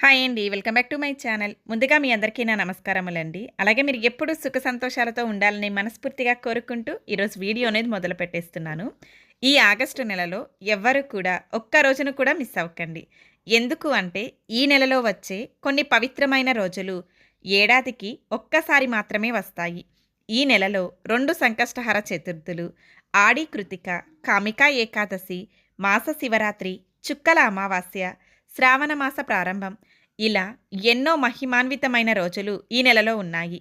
Hi అండి. Welcome back to my channel. ముందుగా మీ అందరికీ నా నమస్కారములండి. అలాగే మీరు ఎప్పుడూ సుఖ సంతోషాలతో ఉండాలని మనస్ఫూర్తిగా కోరుకుంటూ ఈరోజు వీడియో అనేది మొదలుపెట్టేస్తున్నాను. ఈ ఆగస్టు నెలలో ఎవ్వరు కూడా ఒక్క రోజును కూడా మిస్ అవ్వకండి. ఎందుకు అంటే ఈ నెలలో వచ్చే కొన్ని పవిత్రమైన రోజులు ఏడాదికి ఒక్కసారి మాత్రమే వస్తాయి. ఈ నెలలో 2 సంకష్టహర చతుర్థులు, ఆడి కృతిక, కామికా ఏకాదశి, మాస శివరాత్రి, చుక్కల అమావాస్య, శ్రావణ మాస ప్రారంభం ఇలా ఎన్నో మహిమాన్వితమైన రోజులు ఈ నెలలో ఉన్నాయి.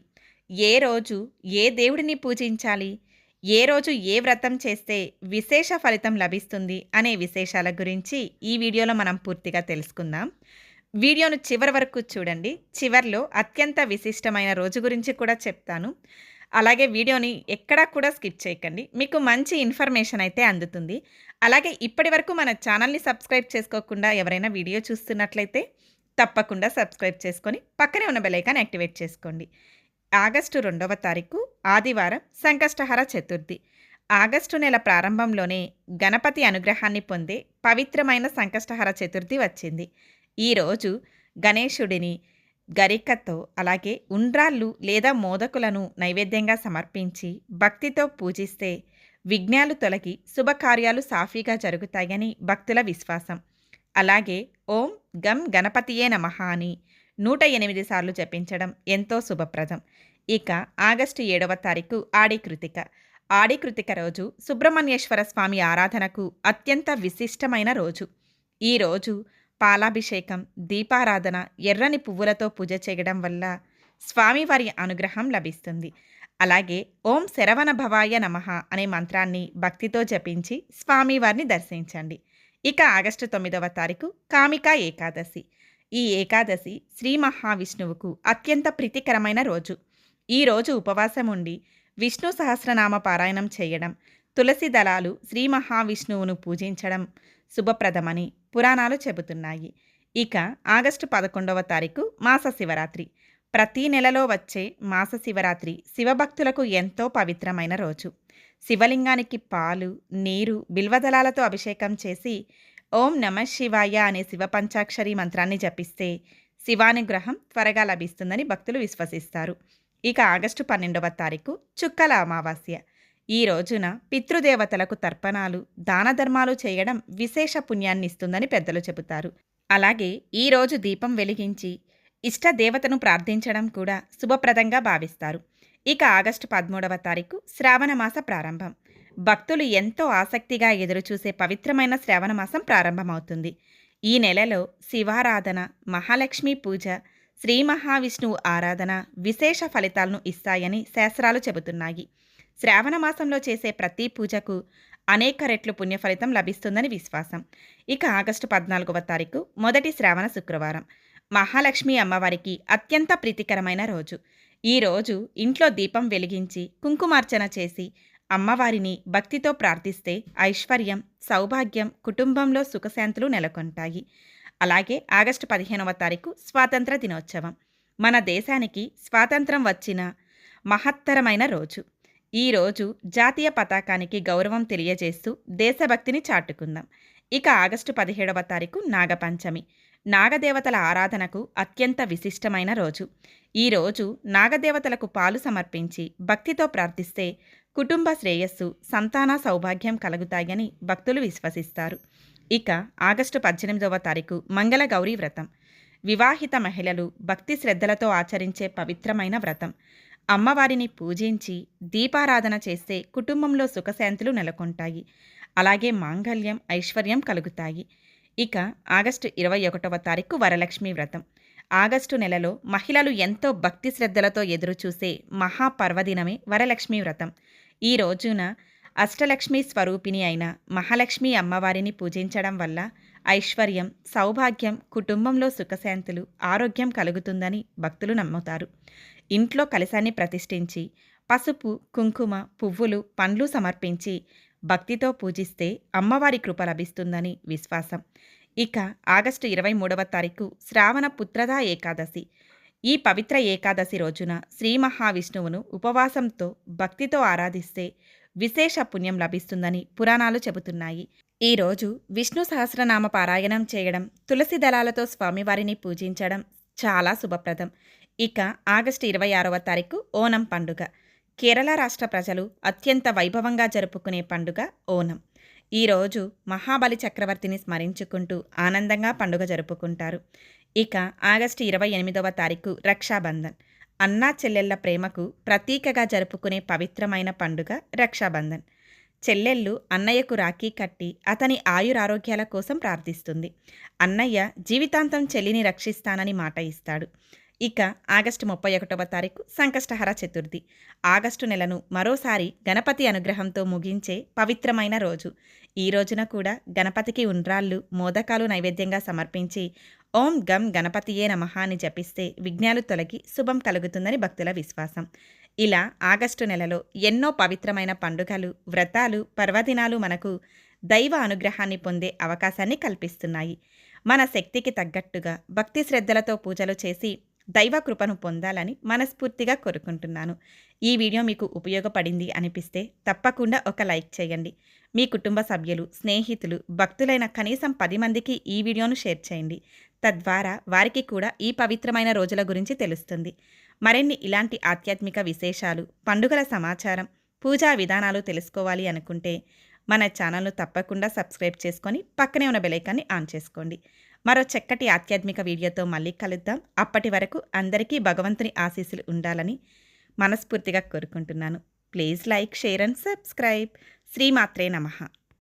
ఏ రోజు ఏ దేవుడిని పూజించాలి, ఏ రోజు ఏ వ్రతం చేస్తే విశేష ఫలితం లభిస్తుంది అనే విశేషాల గురించి ఈ వీడియోలో మనం పూర్తిగా తెలుసుకుందాం. వీడియోను చివరి వరకు చూడండి. చివర్లో అత్యంత విశిష్టమైన రోజు గురించి కూడా చెప్తాను. అలాగే వీడియోని ఎక్కడా కూడా స్కిప్ చేయకండి. మీకు మంచి ఇన్ఫర్మేషన్ అయితే అందుతుంది. అలాగే ఇప్పటివరకు మన ఛానల్‌ని సబ్స్క్రైబ్ చేసుకోకుండా ఎవరైనా వీడియో చూస్తున్నట్లయితే తప్పకుండా సబ్స్క్రైబ్ చేసుకొని పక్కనే ఉన్న బెల్ ఐకాన్ యాక్టివేట్ చేసుకోండి. ఆగస్టు 2వ తారీఖు ఆదివారం సంకష్టహర చతుర్థి. ఆగస్టు నెల ప్రారంభంలోనే గణపతి అనుగ్రహాన్ని పొందే పవిత్రమైన సంకష్టహర చతుర్థి వచ్చింది. ఈరోజు గణేశుడిని గరికతో అలాగే ఉండ్రాళ్ళు లేదా మోదకులను నైవేద్యంగా సమర్పించి భక్తితో పూజిస్తే విఘ్నాలు తొలగి శుభకార్యాలు సాఫీగా జరుగుతాయని భక్తుల విశ్వాసం. అలాగే ఓం గం గణపతియే నమః అని 108 సార్లు జపించడం ఎంతో శుభప్రదం. ఇక ఆగస్టు 7వ తారీఖు ఆడి కృతిక. ఆడి కృతిక రోజు సుబ్రహ్మణ్యేశ్వర స్వామి ఆరాధనకు అత్యంత విశిష్టమైన రోజు. ఈ రోజు పాలాభిషేకం, దీపారాధన, ఎర్రని పువ్వులతో పూజ చేయడం వల్ల స్వామివారి అనుగ్రహం లభిస్తుంది. అలాగే ఓం శరవణ భవాయ నమః అనే మంత్రాన్ని భక్తితో జపించి స్వామివారిని దర్శించండి. ఇక ఆగస్టు 9వ తారీఖు కామికా ఏకాదశి. ఈ ఏకాదశి శ్రీ మహావిష్ణువుకు అత్యంత ప్రీతికరమైన రోజు. ఈ రోజు ఉపవాసం ఉండి విష్ణు సహస్రనామ పారాయణం చేయడం, తులసి దళాలు శ్రీ మహావిష్ణువును పూజించడం శుభప్రదమని పురాణాలు చెబుతున్నాయి. ఇక ఆగస్టు 11వ తారీఖు మాస శివరాత్రి. ప్రతి నెలలో వచ్చే మాస శివరాత్రి శివభక్తులకు ఎంతో పవిత్రమైన రోజు. శివలింగానికి పాలు, నీరు, బిల్వదళాలతో అభిషేకం చేసి ఓం నమః శివాయ అనే శివ పంచాక్షరి మంత్రాన్ని జపిస్తే శివానుగ్రహం త్వరగా లభిస్తుందని భక్తులు విశ్వసిస్తారు. ఇక ఆగస్టు 12వ తారీఖు చుక్కల అమావాస్య. ఈ రోజున పితృదేవతలకు తర్పణాలు, దాన ధర్మాలు చేయడం విశేష పుణ్యాన్ని ఇస్తుందని పెద్దలు చెబుతారు. అలాగే ఈ రోజు దీపం వెలిగించి ఇష్ట దేవతను ప్రార్థించడం కూడా శుభప్రదంగా భావిస్తారు. ఇక ఆగస్టు 13వ తారీఖు శ్రావణ మాస ప్రారంభం. భక్తులు ఎంతో ఆసక్తిగా ఎదురుచూసే పవిత్రమైన శ్రావణ మాసం ప్రారంభమవుతుంది. ఈ నెలలో శివారాధన, మహాలక్ష్మి పూజ, శ్రీ మహావిష్ణువు ఆరాధన విశేష ఫలితాలను ఇస్తాయని శాస్త్రాలు చెబుతున్నాయి. శ్రావణ మాసంలో చేసే ప్రతి పూజకు అనేక రెట్లు పుణ్యఫలితం లభిస్తుందని విశ్వాసం. ఇక ఆగస్టు 14వ తారీఖు మొదటి శ్రావణ శుక్రవారం. మహాలక్ష్మి అమ్మవారికి అత్యంత ప్రీతికరమైన రోజు. ఈ రోజు ఇంట్లో దీపం వెలిగించి కుంకుమార్చన చేసి అమ్మవారిని భక్తితో ప్రార్థిస్తే ఐశ్వర్యం, సౌభాగ్యం, కుటుంబంలో సుఖశాంతులు నెలకొంటాయి. అలాగే ఆగస్టు 15వ తారీఖు స్వాతంత్ర దినోత్సవం. మన దేశానికి స్వాతంత్రం వచ్చిన మహత్తరమైన రోజు. ఈ రోజు జాతీయ పతాకానికి గౌరవం తెలియజేస్తూ దేశభక్తిని చాటుకుందాం. ఇక ఆగస్టు 17వ తారీఖు నాగపంచమి. నాగదేవతల ఆరాధనకు అత్యంత విశిష్టమైన రోజు. ఈ రోజు నాగదేవతలకు పాలు సమర్పించి భక్తితో ప్రార్థిస్తే కుటుంబ శ్రేయస్సు, సంతాన సౌభాగ్యం కలుగుతాయని భక్తులు విశ్వసిస్తారు. ఇక ఆగస్టు 18వ తారీఖు మంగళ గౌరీ వ్రతం. వివాహిత మహిళలు భక్తి శ్రద్ధలతో ఆచరించే పవిత్రమైన వ్రతం. అమ్మవారిని పూజించి దీపారాధన చేస్తే కుటుంబంలో సుఖశాంతులు నెలకొంటాయి. అలాగే మాంగళ్యం, ఐశ్వర్యం కలుగుతాయి. ఇక ఆగస్టు 21వ తారీఖు వరలక్ష్మి వ్రతం. ఆగస్టు నెలలో మహిళలు ఎంతో భక్తి శ్రద్ధలతో ఎదురుచూసే మహాపర్వదినమే వరలక్ష్మి వ్రతం. ఈ రోజున అష్టలక్ష్మి స్వరూపిణి అయిన మహాలక్ష్మి అమ్మవారిని పూజించడం వల్ల ఐశ్వర్యం, సౌభాగ్యం, కుటుంబంలో సుఖశాంతులు, ఆరోగ్యం కలుగుతుందని భక్తులు నమ్ముతారు. ఇంట్లో కలశాన్ని ప్రతిష్ఠించి పసుపు, కుంకుమ, పువ్వులు, పండ్లు సమర్పించి భక్తితో పూజిస్తే అమ్మవారి కృప లభిస్తుందని విశ్వాసం. ఇక ఆగస్టు 23వ తారీఖు శ్రావణ పుత్రదా ఏకాదశి. ఈ పవిత్ర ఏకాదశి రోజున శ్రీ మహావిష్ణువును ఉపవాసంతో భక్తితో ఆరాధిస్తే విశేష పుణ్యం లభిస్తుందని పురాణాలు చెబుతున్నాయి. ఈరోజు విష్ణు సహస్రనామ పారాయణం చేయడం, తులసి దళాలతో స్వామివారిని పూజించడం చాలా శుభప్రదం. ఇక ఆగస్టు 26వ తారీఖు ఓనం పండుగ. కేరళ రాష్ట్ర ప్రజలు అత్యంత వైభవంగా జరుపుకునే పండుగ ఓనం. ఈరోజు మహాబలి చక్రవర్తిని స్మరించుకుంటూ ఆనందంగా పండుగ జరుపుకుంటారు. ఇక ఆగస్టు 28వ తారీఖు రక్షాబంధన్. అన్నా చెల్లెళ్ల ప్రేమకు ప్రతీకగా జరుపుకునే పవిత్రమైన పండుగ రక్షాబంధన్. చెల్లెళ్ళు అన్నయ్యకు రాఖీ కట్టి అతని ఆయురారోగ్యాల కోసం ప్రార్థిస్తుంది. అన్నయ్య జీవితాంతం చెల్లిని రక్షిస్తానని మాట ఇస్తాడు. ఇక ఆగస్టు 31వ తారీఖు సంకష్టహర చతుర్థి. ఆగస్టు నెలను మరోసారి గణపతి అనుగ్రహంతో ముగించే పవిత్రమైన రోజు. ఈ రోజున కూడా గణపతికి ఉండ్రాళ్ళు, మోదకాలు నైవేద్యంగా సమర్పించి ఓం గం గణపతియే నమః అని జపిస్తే విఘ్నాలు తొలగి శుభం కలుగుతుందని భక్తుల విశ్వాసం. ఇలా ఆగస్టు నెలలో ఎన్నో పవిత్రమైన పండుగలు, వ్రతాలు, పర్వదినాలు మనకు దైవ అనుగ్రహాన్ని పొందే అవకాశాన్ని కల్పిస్తున్నాయి. మన శక్తికి తగ్గట్టుగా భక్తి శ్రద్ధలతో పూజలు చేసి దైవ కృపను పొందాలని మనస్ఫూర్తిగా కోరుకుంటున్నాను. ఈ వీడియో మీకు ఉపయోగపడింది అనిపిస్తే తప్పకుండా ఒక లైక్ చేయండి. మీ కుటుంబ సభ్యులు, స్నేహితులు, భక్తులైన కనీసం 10 మందికి ఈ వీడియోను షేర్ చేయండి. తద్వారా వారికి కూడా ఈ పవిత్రమైన రోజుల గురించి తెలుస్తుంది. మరిన్ని ఇలాంటి ఆధ్యాత్మిక విశేషాలు, పండుగల సమాచారం, పూజా విధానాలు తెలుసుకోవాలి అనుకుంటే మన ఛానల్ను తప్పకుండా సబ్స్క్రైబ్ చేసుకొని పక్కనే ఉన్న బెల్ ఐకాన్ని ఆన్ చేసుకోండి. మరో చక్కటి ఆధ్యాత్మిక వీడియోతో మళ్ళీ కలుద్దాం. అప్పటి వరకు అందరికీ భగవంతుని ఆశీస్సులు ఉండాలని మనస్ఫూర్తిగా కోరుకుంటున్నాను. Please like, share and subscribe. శ్రీమాత్రే నమః.